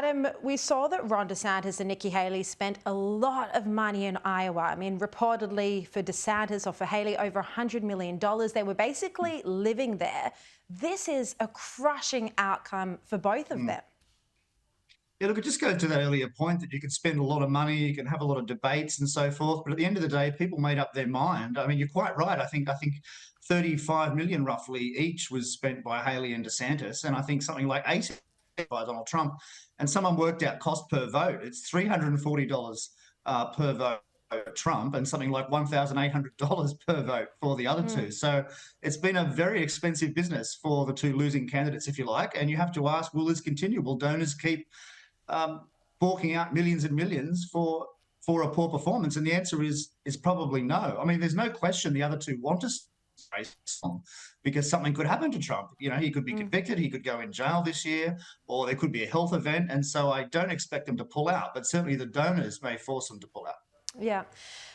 Adam, we saw that Ron DeSantis and Nikki Haley spent a lot of money in Iowa. I mean, reportedly for DeSantis or for Haley, over $100 million. They were basically living there. This is a crushing outcome for both of them. Yeah, look, it just goes to that earlier point that you can spend a lot of money, you can have a lot of debates and so forth, but at the end of the day, people made up their mind. I mean, you're quite right. I think 35 million roughly each was spent by Haley and DeSantis, and I think something like 80 by Donald Trump. And someone worked out cost per vote. It's $340 per vote for Trump and something like $1,800 per vote for the other two. So it's been a very expensive business for the two losing candidates, if you like. And you have to ask, will this continue? Will donors keep forking out millions and millions for a poor performance? And the answer is probably no. I mean, there's no question the other two want us race on because something could happen to Trump. You know, he could be convicted, he could go in jail this year, or there could be a health event. And so I don't expect them to pull out, but certainly the donors may force them to pull out. Yeah.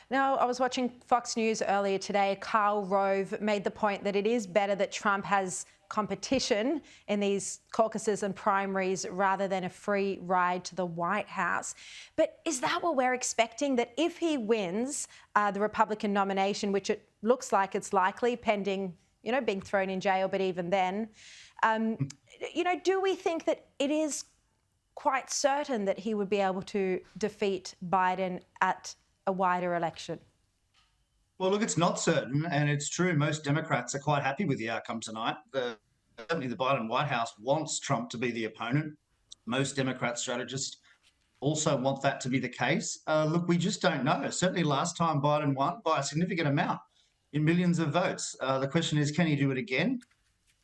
Now, I was watching Fox News earlier today. Karl Rove made the point that it is better that Trump has competition in these caucuses and primaries rather than a free ride to the White House. But is that what we're expecting? That if he wins the Republican nomination, which it looks like it's likely, pending, you know, being thrown in jail, but even then, you know, do we think that it is quite certain that he would be able to defeat Biden at a wider election? Well, look, it's not certain, and it's true. Most Democrats are quite happy with the outcome tonight. Certainly, the Biden White House wants Trump to be the opponent. Most Democrat strategists also want that to be the case. Look, we just don't know. Certainly, last time Biden won by a significant amount in millions of votes. The question is, can he do it again?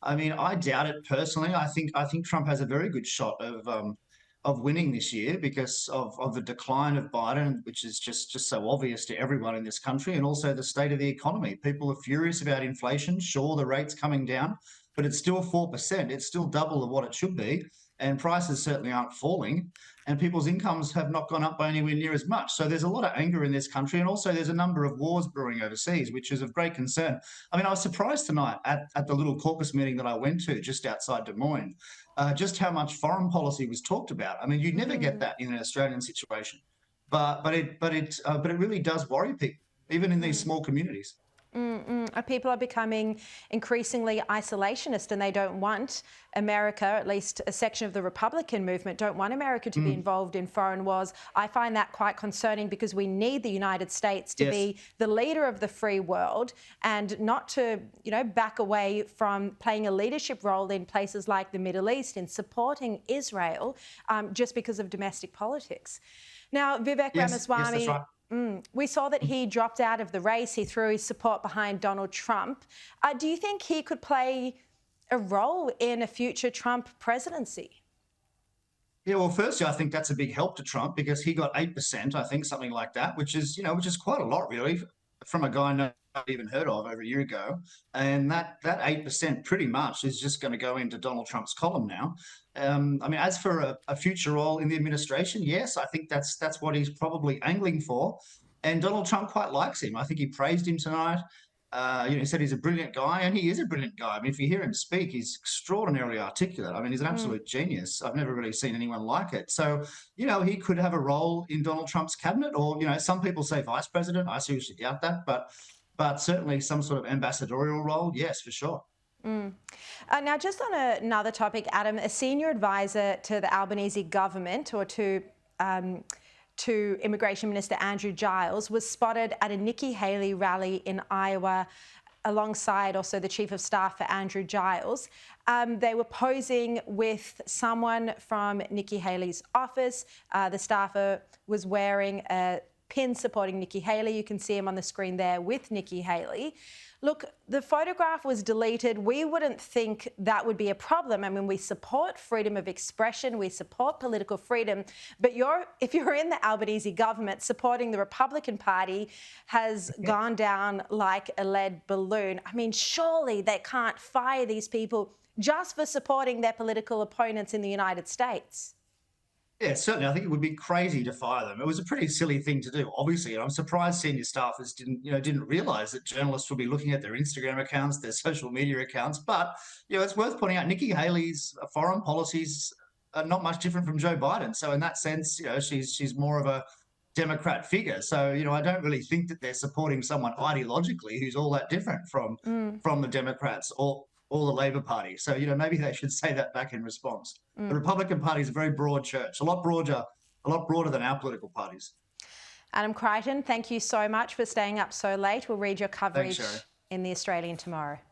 I mean, I doubt it personally. I think Trump has a very good shot of winning this year because of the decline of Biden, which is just so obvious to everyone in this country, and also the state of the economy. People are furious about inflation. Sure, the rate's coming down, but it's still 4%. It's still double of what it should be, and prices certainly aren't falling, and people's incomes have not gone up by anywhere near as much. So there's a lot of anger in this country, and also there's a number of wars brewing overseas, which is of great concern. I mean, I was surprised tonight at the little caucus meeting that I went to just outside Des Moines, just how much foreign policy was talked about. I mean, you'd never get that in an Australian situation, but it really does worry people, even in these small communities. People are becoming increasingly isolationist and they don't want America, at least a section of the Republican movement, don't want America to be involved in foreign wars. I find that quite concerning because we need the United States to be the leader of the free world and not to, you know, back away from playing a leadership role in places like the Middle East in supporting Israel just because of domestic politics. Now, Vivek Ramaswamy... Yes, that's right. We saw that he dropped out of the race. He threw his support behind Donald Trump. Do you think he could play a role in a future Trump presidency? Yeah, well, firstly, I think that's a big help to Trump because he got 8%, I think, something like that, which is quite a lot, really, from a guy I've even heard of over a year ago. And that 8% pretty much is just going to go into Donald Trump's column now. I mean, as for a future role in the administration, yes, I think that's what he's probably angling for. And Donald Trump quite likes him. I think he praised him tonight. He said he's a brilliant guy, and he is a brilliant guy. I mean, if you hear him speak, he's extraordinarily articulate. I mean, he's an absolute genius. I've never really seen anyone like it. So, he could have a role in Donald Trump's cabinet, or, some people say vice president. I seriously doubt that, but certainly some sort of ambassadorial role, yes, for sure. Now, just on another topic, Adam, a senior advisor to the Albanese government or to Immigration Minister Andrew Giles was spotted at a Nikki Haley rally in Iowa alongside also the Chief of Staff for Andrew Giles. They were posing with someone from Nikki Haley's office. The staffer was wearing a pin supporting Nikki Haley. You can see him on the screen there with Nikki Haley. Look, the photograph was deleted. We wouldn't think that would be a problem. I mean, we support freedom of expression, we support political freedom, but if you're in the Albanese government, supporting the Republican Party has gone down like a lead balloon. I mean, surely they can't fire these people just for supporting their political opponents in the United States. Yeah, certainly. I think it would be crazy to fire them. It was a pretty silly thing to do, obviously, and I'm surprised senior staffers didn't realise that journalists will be looking at their Instagram accounts, their social media accounts. But it's worth pointing out Nikki Haley's foreign policies not much different from Joe Biden. So in that sense, she's more of a Democrat figure. So I don't really think that they're supporting someone ideologically who's all that different from the Democrats or the Labor Party. So maybe they should say that back in response. The Republican Party is a very broad church, a lot broader than our political parties. Adam Crichton, thank you so much for staying up so late. We'll read your coverage Thanks, Sherry. in The Australian tomorrow.